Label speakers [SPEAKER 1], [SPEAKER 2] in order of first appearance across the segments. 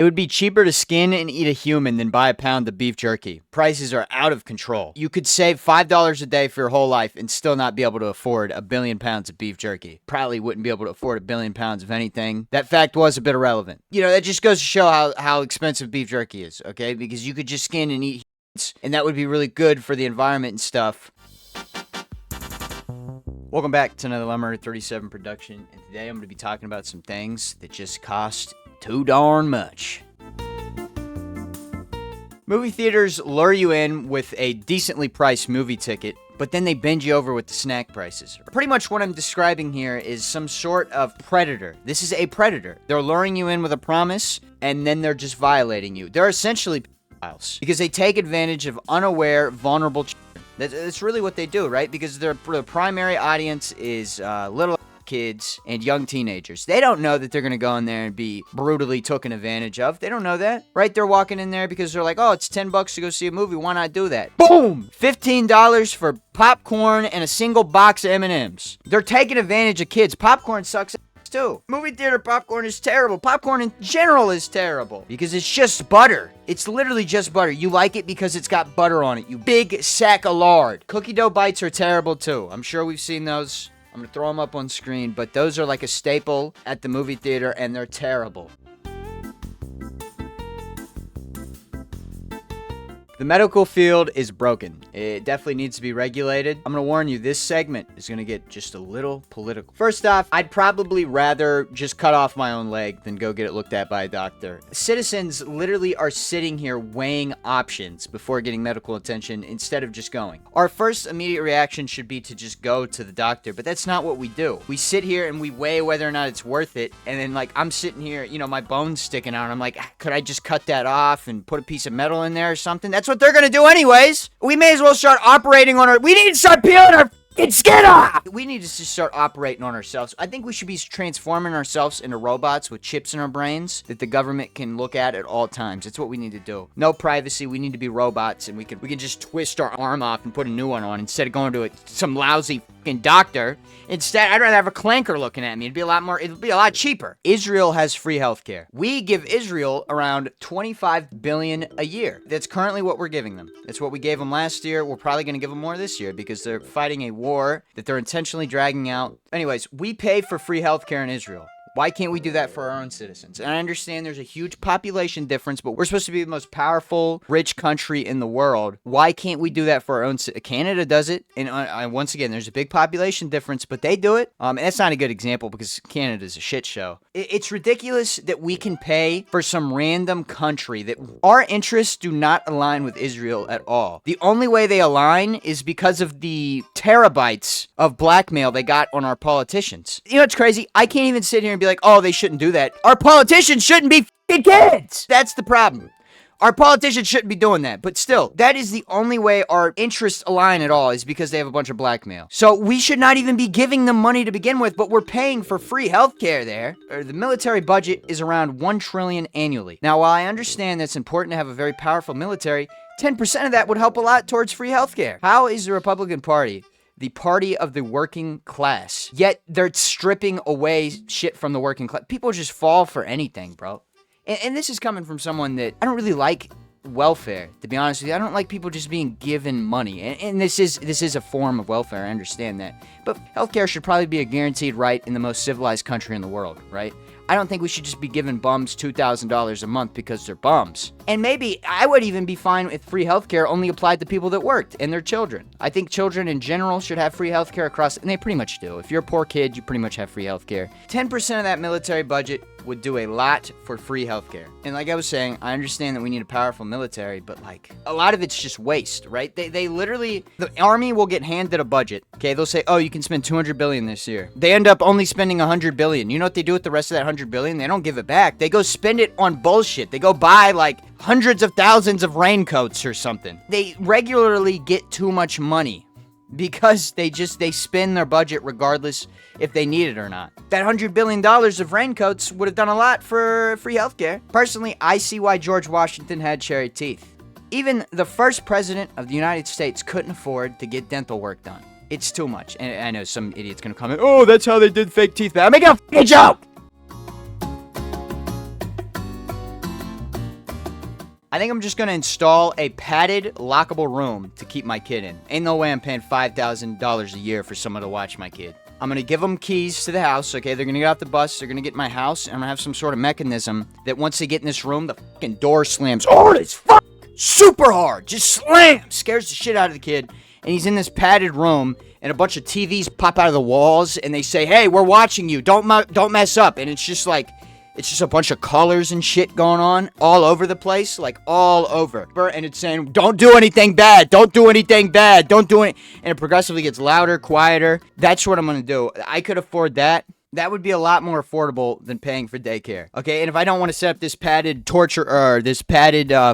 [SPEAKER 1] It would be cheaper to skin and eat a human than buy a pound of beef jerky. Prices are out of control. You could save $5 a day for your whole life and still not be able to afford 1 billion pounds of beef jerky. Probably wouldn't be able to afford 1 billion pounds of anything. That fact was a bit irrelevant. You know, that just goes to show how expensive beef jerky is, okay? Because you could just skin and eat humans, and that would be really good for the environment and stuff. Welcome back to another Lumber 37 production, and today I'm going to be talking about some things that just cost too darn much. Movie theaters lure you in with a decently priced movie ticket, but then they bend you over with the snack prices. Pretty much what I'm describing here is some sort of predator. This is a predator. They're luring you in with a promise, and then they're just violating you. They're essentially pedophiles because they take advantage of unaware, vulnerable children. That's really what they do, right? Because their primary audience is little kids and young teenagers. They don't know that they're going to go in there and be brutally taken advantage of. They don't know that, right? They're walking in there because they're like, oh, it's $10 to go see a movie. Why not do that? Boom! $15 for popcorn and a single box of M&Ms. They're taking advantage of kids. Popcorn sucks too. Movie theater popcorn is terrible. Popcorn in general is terrible because it's just butter. It's literally just butter. You like it because it's got butter on it, you big sack of lard. Cookie dough bites are terrible too. I'm sure we've seen those. I'm going to throw them up on screen, but those are like a staple at the movie theater, and they're terrible. The medical field is broken. It definitely needs to be regulated. I'm going to warn you, this segment is going to get just a little political. First off, I'd probably rather just cut off my own leg than go get it looked at by a doctor. Citizens literally are sitting here weighing options before getting medical attention instead of just going. Our first immediate reaction should be to just go to the doctor, but that's not what we do. We sit here and we weigh whether or not it's worth it, and then like I'm sitting here, you know, my bone's sticking out, and I'm like, could I just cut that off and put a piece of metal in there or something? That's what they're gonna do anyways. We may as well start operating on we need to start peeling our fucking skin off. We need to just start operating on ourselves. I think we should be transforming ourselves into robots with chips in our brains that the government can look at all times. That's what we need to do. No privacy. We need to be robots, and we can just twist our arm off and put a new one on instead of going to some lousy fucking doctor. Instead, I'd rather have a clanker looking at me. It'd be a lot cheaper. Israel has free healthcare. We give Israel around $25 billion a year. That's currently what we're giving them. That's what we gave them last year. We're probably going to give them more this year because they're fighting a war that they're intentionally dragging out. Anyways, we pay for free healthcare in Israel. Why can't we do that for our own citizens? And I understand there's a huge population difference, but we're supposed to be the most powerful, rich country in the world. Why can't we do that for our own citizens? Canada does it, and once again, there's a big population difference, but they do it. And that's not a good example because Canada's a shit show. It's ridiculous that we can pay for some random country that our interests do not align with Israel at all. The only way they align is because of the terabytes of blackmail they got on our politicians. You know what's crazy? I can't even sit here and be like, oh, they shouldn't do that. Our politicians shouldn't be f***ing kids. That's the problem. Our politicians shouldn't be doing that. But still, that is the only way our interests align at all is because they have a bunch of blackmail. So we should not even be giving them money to begin with, but we're paying for free healthcare there. The military budget is around $1 trillion annually. Now, while I understand that it's important to have a very powerful military, 10% of that would help a lot towards free healthcare. How is the Republican Party the party of the working class, yet they're stripping away shit from the working class? People just fall for anything, bro. And this is coming from someone that I don't really like welfare, to be honest with you. I don't like people just being given money. And this is a form of welfare, I understand that. But healthcare should probably be a guaranteed right in the most civilized country in the world, right? I don't think we should just be giving bums $2,000 a month because they're bums. And maybe I would even be fine if free healthcare only applied to people that worked and their children. I think children in general should have free healthcare across, and they pretty much do. If you're a poor kid, you pretty much have free healthcare. 10% of that military budget would do a lot for free healthcare. And like I was saying, I understand that we need a powerful military, but like a lot of it's just waste, right? They literally, the army will get handed a budget. Okay, they'll say, oh, you can spend $200 billion this year. They end up only spending $100 billion. You know what they do with the rest of that $100 billion? They don't give it back. They go spend it on bullshit. They go buy like hundreds of thousands of raincoats or something. They regularly get too much money because they spend their budget regardless if they need it or not. That $100 billion of raincoats would have done a lot for free healthcare. Personally, I see why George Washington had cherry teeth. Even the first president of the United States couldn't afford to get dental work done. It's too much. And I know some idiot's gonna comment, oh, that's how they did fake teeth. But I'm making a fucking joke! I think I'm just gonna install a padded, lockable room to keep my kid in. Ain't no way I'm paying $5,000 a year for someone to watch my kid. I'm gonna give them keys to the house, okay? They're gonna get off the bus, they're gonna get in my house, and I'm gonna have some sort of mechanism that once they get in this room, the fucking door slams hard as fuck! Super hard! Just slam! Scares the shit out of the kid, and he's in this padded room, and a bunch of TVs pop out of the walls, and they say, hey, we're watching you, don't mess up, and it's just like, it's just a bunch of colors and shit going on all over the place, like all over. And it's saying, don't do anything bad, don't do anything bad, don't do it. And it progressively gets louder, quieter. That's what I'm going to do. I could afford that. That would be a lot more affordable than paying for daycare. Okay, and if I don't want to set up this padded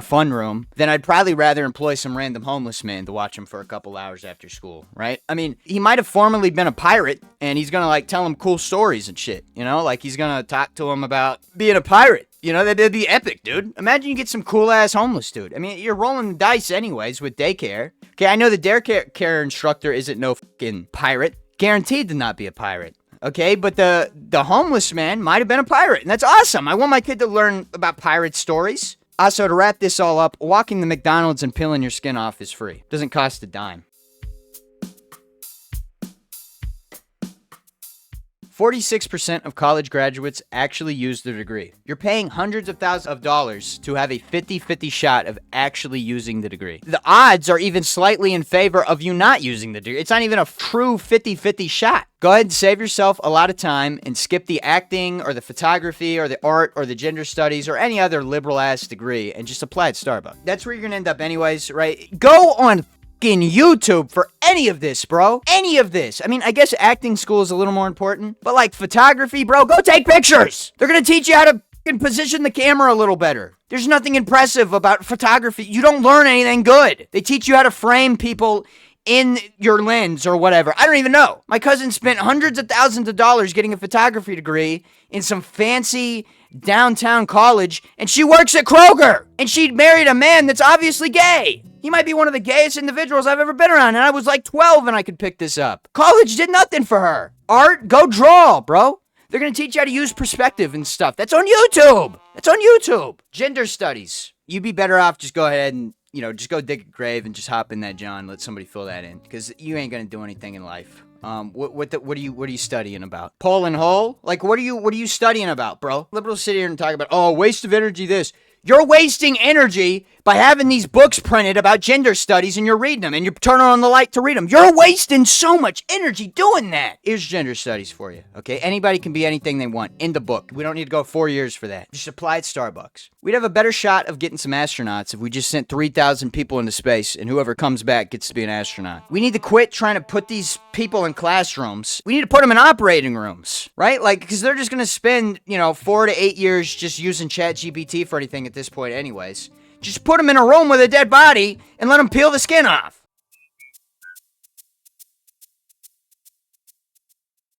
[SPEAKER 1] fun room, then I'd probably rather employ some random homeless man to watch him for a couple hours after school, right? I mean, he might have formerly been a pirate, and he's gonna, like, tell him cool stories and shit, you know? Like, he's gonna talk to him about being a pirate. You know, that'd be epic, dude. Imagine you get some cool-ass homeless dude. I mean, you're rolling the dice anyways with daycare. Okay, I know the daycare instructor isn't no fucking pirate. Guaranteed to not be a pirate. Okay, but the homeless man might have been a pirate, and that's awesome. I want my kid to learn about pirate stories. Also, to wrap this all up, walking to McDonald's and peeling your skin off is free. Doesn't cost a dime. 46% of college graduates actually use their degree. You're paying hundreds of thousands of dollars to have a 50-50 shot of actually using the degree. The odds are even slightly in favor of you not using the degree. It's not even a true 50-50 shot. Go ahead and save yourself a lot of time and skip the acting or the photography or the art or the gender studies or any other liberal-ass degree and just apply at Starbucks. That's where you're going to end up anyways, right? Go on in YouTube for any of this, bro. Any of this. I mean, I guess acting school is a little more important, but like photography, bro, go take pictures. They're gonna teach you how to position the camera a little better. There's nothing impressive about photography. You don't learn anything good. They teach you how to frame people in your lens or whatever. I don't even know. My cousin spent hundreds of thousands of dollars getting a photography degree in some fancy downtown college, and she works at Kroger, and she married a man that's obviously gay. He might be one of the gayest individuals I've ever been around, and I was like 12 and I could pick this up. College did nothing for her. Art, go draw, bro. They're gonna teach you how to use perspective and stuff. That's on YouTube. That's on YouTube. Gender studies. You'd be better off just go ahead and, you know, just go dig a grave and just hop in that John. Let somebody fill that in, because you ain't gonna do anything in life. What are you studying about? Pole and hole? Like, what are you studying about, bro? Liberals sit here and talk about, oh, waste of energy, this. You're wasting energy by having these books printed about gender studies and you're reading them and you're turning on the light to read them. You're wasting so much energy doing that. Here's gender studies for you, okay? Anybody can be anything they want in the book. We don't need to go 4 years for that. Just apply at Starbucks. We'd have a better shot of getting some astronauts if we just sent 3,000 people into space and whoever comes back gets to be an astronaut. We need to quit trying to put these people in classrooms. We need to put them in operating rooms, right? Like, because they're just going to spend, 4 to 8 years just using ChatGPT for anything at this point anyways. Just put them in a room with a dead body and let them peel the skin off.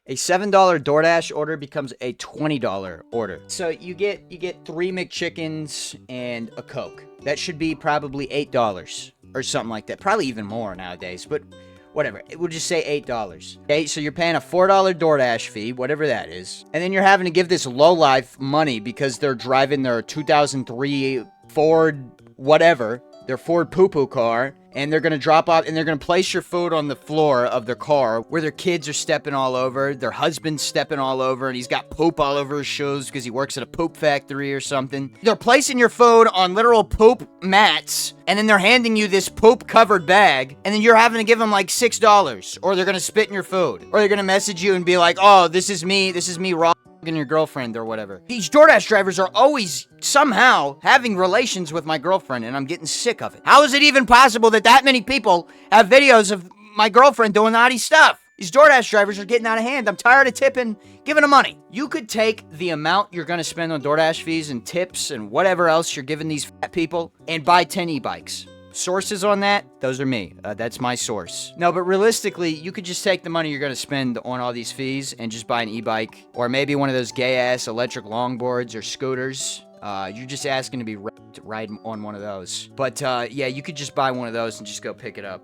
[SPEAKER 1] A $7 DoorDash order becomes a $20 order. So you get 3 McChickens and a Coke. That should be probably $8 or something like that. Probably even more nowadays, but whatever. We'll just say $8. Okay, so you're paying a $4 DoorDash fee, whatever that is. And then you're having to give this lowlife money because they're driving their 2003 Ford whatever, their Ford poo-poo car, and they're gonna drop off and they're gonna place your food on the floor of their car where their kids are stepping all over, their husband's stepping all over, and he's got poop all over his shoes because he works at a poop factory or something. They're placing your food on literal poop mats, and then they're handing you this poop-covered bag, and then you're having to give them like $6, or they're gonna spit in your food, or they're gonna message you and be like, oh, this is me raw and your girlfriend or whatever. These DoorDash drivers are always somehow having relations with my girlfriend, and I'm getting sick of it. How is it even possible that many people have videos of my girlfriend doing naughty stuff? These DoorDash drivers are getting out of hand. I'm tired of tipping, giving them money. You could take the amount you're going to spend on DoorDash fees and tips and whatever else you're giving these fat people and buy 10 e-bikes. Sources on that, those are me. That's my source. No, but realistically, you could just take the money you're going to spend on all these fees and just buy an e-bike or maybe one of those gay-ass electric longboards or scooters. You're just asking to be ride on one of those. But yeah, you could just buy one of those and just go pick it up.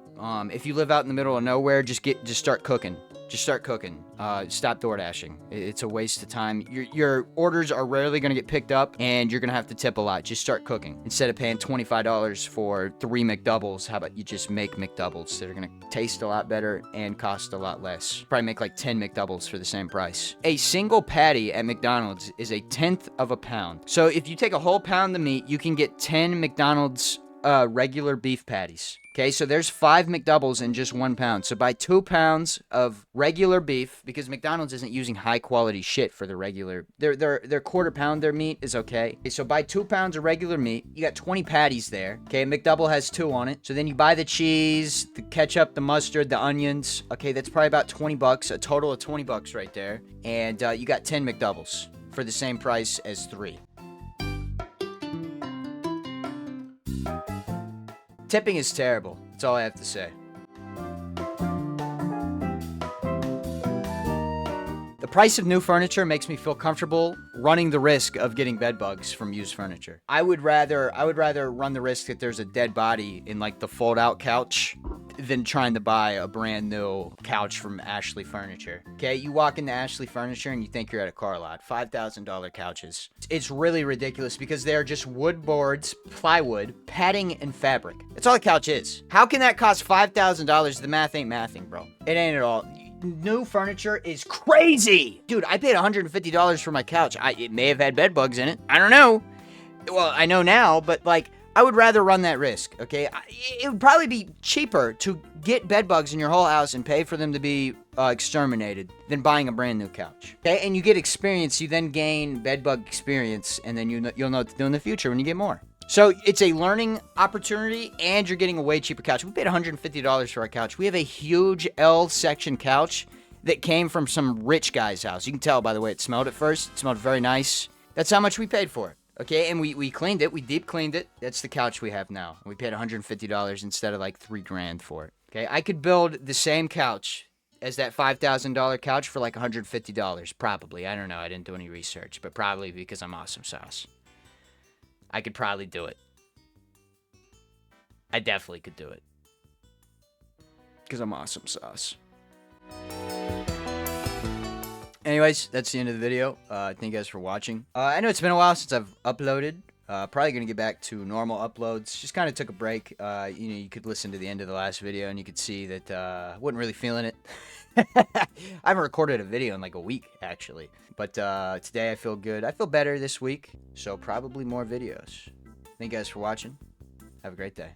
[SPEAKER 1] If you live out in the middle of nowhere, just start cooking. Just start cooking. Stop DoorDashing. It's a waste of time. Your orders are rarely going to get picked up, and you're going to have to tip a lot. Just start cooking. Instead of paying $25 for 3 McDoubles, how about you just make McDoubles that are going to taste a lot better and cost a lot less? Probably make like 10 McDoubles for the same price. A single patty at McDonald's is 1/10 of a pound. So if you take a whole pound of meat, you can get 10 McDonald's regular beef patties. Okay, so there's 5 McDoubles in just 1 pound. So buy 2 pounds of regular beef, because McDonald's isn't using high quality shit for the regular. Their quarter pound their meat is okay. So buy 2 pounds of regular meat. You got 20 patties there. Okay, McDouble has 2 on it. So then you buy the cheese, the ketchup, the mustard, the onions. Okay, that's probably about $20, a total of $20 right there. And you got 10 McDoubles for the same price as 3. Tipping is terrible. That's all I have to say. The price of new furniture makes me feel comfortable running the risk of getting bed bugs from used furniture. I would rather run the risk that there's a dead body in like the fold-out couch than trying to buy a brand new couch from Ashley Furniture. Okay, you walk into Ashley Furniture and you think you're at a car lot. $5,000 couches. It's really ridiculous because they're just wood boards, plywood, padding, and fabric. That's all the couch is. How can that cost $5,000? The math ain't mathing, bro. It ain't at all. New furniture is crazy. Dude, I paid $150 for my couch. It may have had bed bugs in it. I don't know. Well, I know now, but like, I would rather run that risk, okay? It would probably be cheaper to get bed bugs in your whole house and pay for them to be exterminated than buying a brand new couch. Okay, and you get experience. You then gain bed bug experience, and then you'll know what to do in the future when you get more. So it's a learning opportunity, and you're getting a way cheaper couch. We paid $150 for our couch. We have a huge L-section couch that came from some rich guy's house. You can tell by the way it smelled at first. It smelled very nice. That's how much we paid for it. Okay, and we cleaned it. We deep cleaned it. That's the couch we have now. We paid $150 instead of like $3,000 for it. Okay, I could build the same couch as that $5,000 couch for like $150, probably. I don't know. I didn't do any research, but probably because I'm awesome sauce. I could probably do it. I definitely could do it. Because I'm awesome sauce. Anyways, that's the end of the video. Thank you guys for watching. I know it's been a while since I've uploaded. Probably going to get back to normal uploads. Just kind of took a break. You could listen to the end of the last video and you could see that I wasn't really feeling it. I haven't recorded a video in like a week, actually. But today I feel good. I feel better this week. So probably more videos. Thank you guys for watching. Have a great day.